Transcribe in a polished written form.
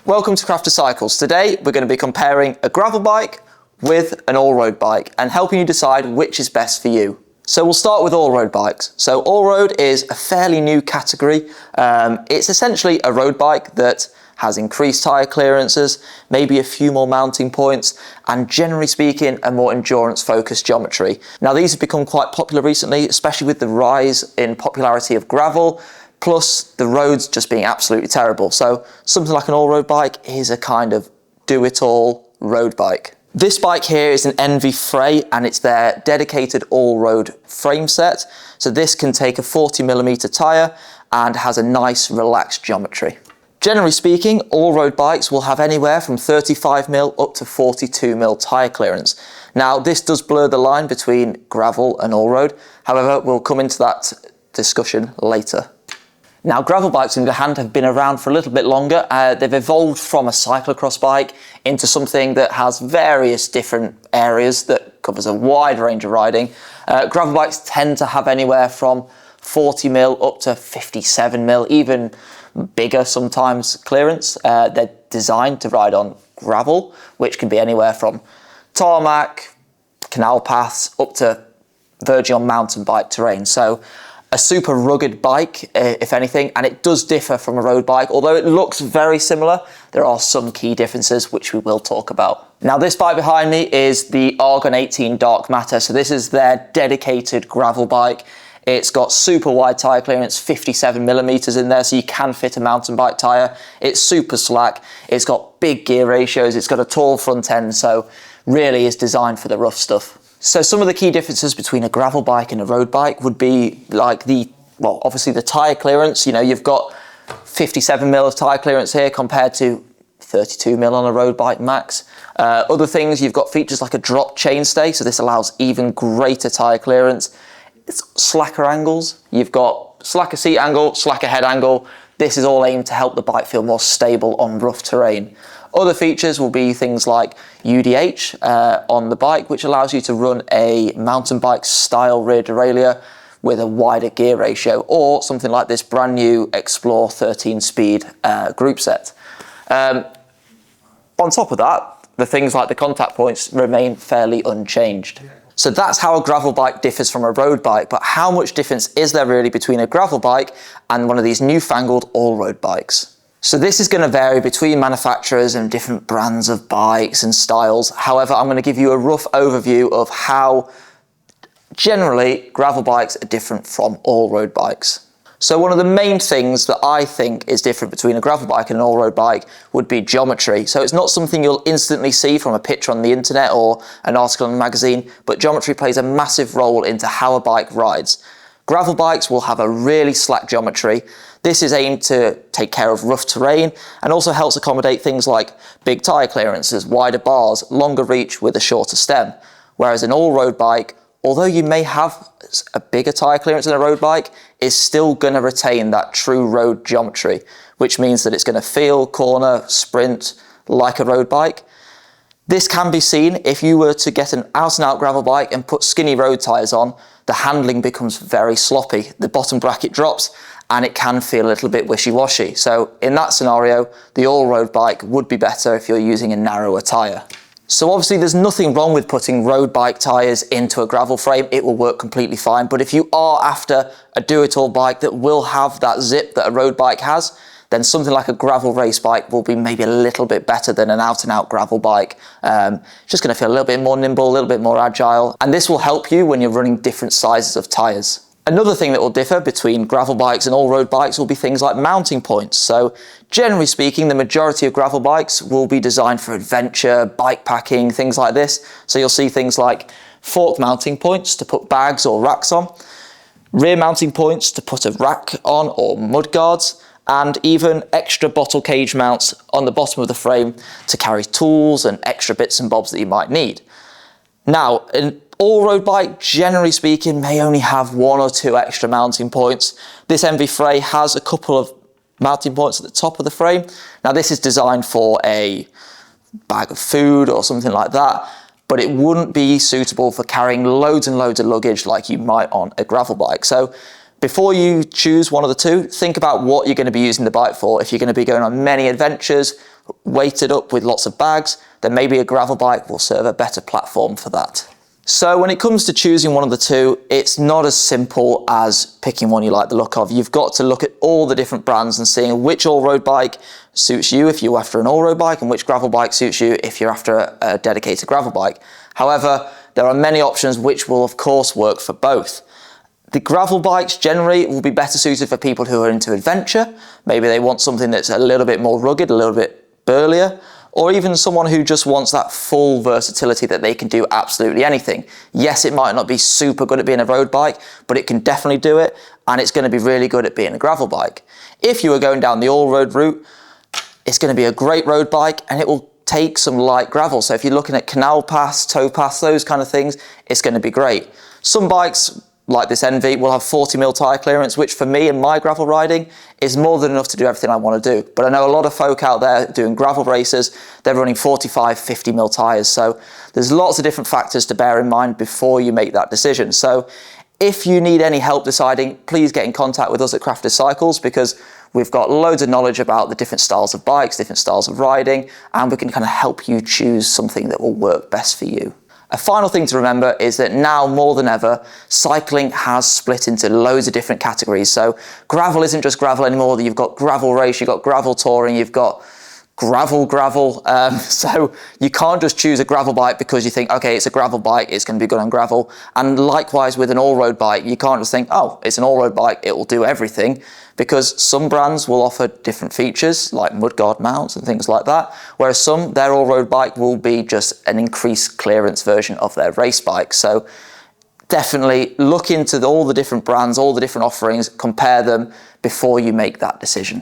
Welcome to Crafter Cycles. Today we're going to be comparing a gravel bike with an all-road bike and helping you decide which is best for you. So we'll start with all-road bikes. So all-road is a fairly new category. It's essentially a road bike that has increased tyre clearances, maybe a few more mounting points, and generally speaking, a more endurance-focused geometry. Now these have become quite popular recently, especially with the rise in popularity of gravel, plus the roads just being absolutely terrible. So something like an all-road bike is a kind of do-it-all road bike. This bike here is an Envy Frey and it's their dedicated all-road frame set. So this can take a 40mm tyre and has a nice relaxed geometry. Generally speaking, all-road bikes will have anywhere from 35mm up to 42mm tyre clearance. Now this does blur the line between gravel and all-road. However, we'll come into that discussion later. Now gravel bikes on the other hand have been around for a little bit longer. They've evolved from a cyclocross bike into something that has various different areas that covers a wide range of riding. Gravel bikes tend to have anywhere from 40mm up to 57mm, even bigger sometimes clearance. They're designed to ride on gravel, which can be anywhere from tarmac, canal paths, up to verging on mountain bike terrain. So a super rugged bike, if anything, and it does differ from a road bike. Although it looks very similar, there are some key differences which we will talk about. Now this bike behind me is the Argon 18 Dark Matter. So this is their dedicated gravel bike. It's got super wide tyre clearance, 57mm in there, so you can fit a mountain bike tyre. It's super slack, it's got big gear ratios, it's got a tall front end, so really is designed for the rough stuff. So some of the key differences between a gravel bike and a road bike would be like obviously the tyre clearance. You know, you've got 57mm of tyre clearance here compared to 32mm on a road bike max. Other things, you've got features like a drop chainstay, so this allows even greater tyre clearance. It's slacker angles. You've got slacker seat angle, slacker head angle. This is all aimed to help the bike feel more stable on rough terrain. Other features will be things like UDH on the bike, which allows you to run a mountain bike style rear derailleur with a wider gear ratio, or something like this brand new Explore 13 speed group set. On top of that, the things like the contact points remain fairly unchanged. So that's how a gravel bike differs from a road bike, but how much difference is there really between a gravel bike and one of these newfangled all-road bikes? So this is going to vary between manufacturers and different brands of bikes and styles. However, I'm going to give you a rough overview of how generally gravel bikes are different from all-road bikes. So one of the main things that I think is different between a gravel bike and an all-road bike would be geometry. So it's not something you'll instantly see from a picture on the internet or an article in a magazine, but geometry plays a massive role into how a bike rides. Gravel bikes will have a really slack geometry. This is aimed to take care of rough terrain and also helps accommodate things like big tyre clearances, wider bars, longer reach with a shorter stem. Whereas an all-road bike, although you may have a bigger tyre clearance than a road bike, is still going to retain that true road geometry, which means that it's going to feel, corner, sprint like a road bike. This can be seen if you were to get an out-and-out gravel bike and put skinny road tyres on. The handling becomes very sloppy. The bottom bracket drops and it can feel a little bit wishy-washy. So in that scenario, the all-road bike would be better if you're using a narrower tyre. So obviously there's nothing wrong with putting road bike tyres into a gravel frame. It will work completely fine. But if you are after a do-it-all bike that will have that zip that a road bike has, then something like a gravel race bike will be maybe a little bit better than an out-and-out gravel bike. Just going to feel a little bit more nimble, a little bit more agile. And this will help you when you're running different sizes of tyres. Another thing that will differ between gravel bikes and all-road bikes will be things like mounting points. So generally speaking, the majority of gravel bikes will be designed for adventure, bike packing, things like this. So you'll see things like fork mounting points to put bags or racks on, rear mounting points to put a rack on or mud guards, and even extra bottle cage mounts on the bottom of the frame to carry tools and extra bits and bobs that you might need. Now, an all-road bike, generally speaking, may only have one or two extra mounting points. This Envy Frey has a couple of mounting points at the top of the frame. Now, this is designed for a bag of food or something like that, but it wouldn't be suitable for carrying loads and loads of luggage like you might on a gravel bike. So before you choose one of the two, think about what you're going to be using the bike for. If you're going to be going on many adventures, weighted up with lots of bags, then maybe a gravel bike will serve a better platform for that. So when it comes to choosing one of the two, it's not as simple as picking one you like the look of. You've got to look at all the different brands and seeing which all-road bike suits you if you're after an all-road bike, and which gravel bike suits you if you're after a dedicated gravel bike. However, there are many options which will of course work for both. The gravel bikes generally will be better suited for people who are into adventure. Maybe they want something that's a little bit more rugged, a little bit burlier, or even someone who just wants that full versatility that they can do absolutely anything. Yes, it might not be super good at being a road bike, but it can definitely do it, and it's going to be really good at being a gravel bike. If you are going down the all-road route, it's going to be a great road bike, and it will take some light gravel. So if you're looking at canal paths, tow paths, those kind of things, it's going to be great. Some bikes, like this Envy, will have 40mm tyre clearance, which for me and my gravel riding is more than enough to do everything I want to do. But I know a lot of folk out there doing gravel races, they're running 45, 50mm tyres. So there's lots of different factors to bear in mind before you make that decision. So if you need any help deciding, please get in contact with us at Crafted Cycles, because we've got loads of knowledge about the different styles of bikes, different styles of riding, and we can kind of help you choose something that will work best for you. A final thing to remember is that now more than ever, cycling has split into loads of different categories. So gravel isn't just gravel anymore. You've got gravel race, you've got gravel touring, you've got gravel. So you can't just choose a gravel bike because you think, okay, it's a gravel bike, it's going to be good on gravel. And likewise with an all-road bike, you can't just think, oh, it's an all-road bike, it will do everything. Because some brands will offer different features like mudguard mounts and things like that, whereas some, their all-road bike will be just an increased clearance version of their race bike. So definitely look into all the different brands, all the different offerings, compare them before you make that decision.